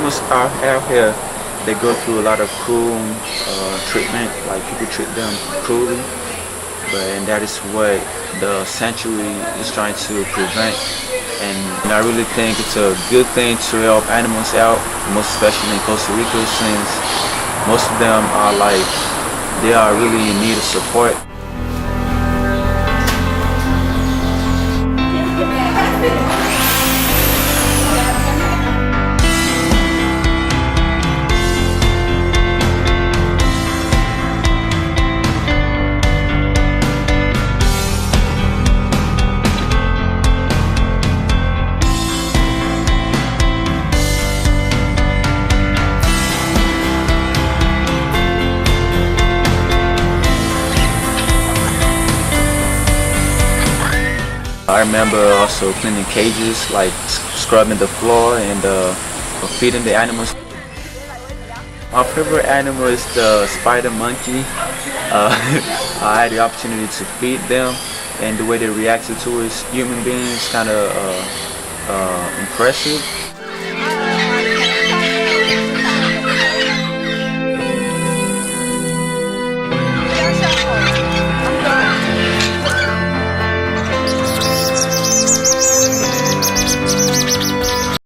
animals out here, they go through a lot of cruel treatment, like people treat them cruelly, and that is what the sanctuary is trying to prevent. And I really think it's a good thing to help animals out, most especially in Costa Rica, since most of them are they are really in need of support. I remember also cleaning cages, like scrubbing the floor and feeding the animals. My favorite animal is the spider monkey. I had the opportunity to feed them, and the way they reacted to us human beings kind of impressive.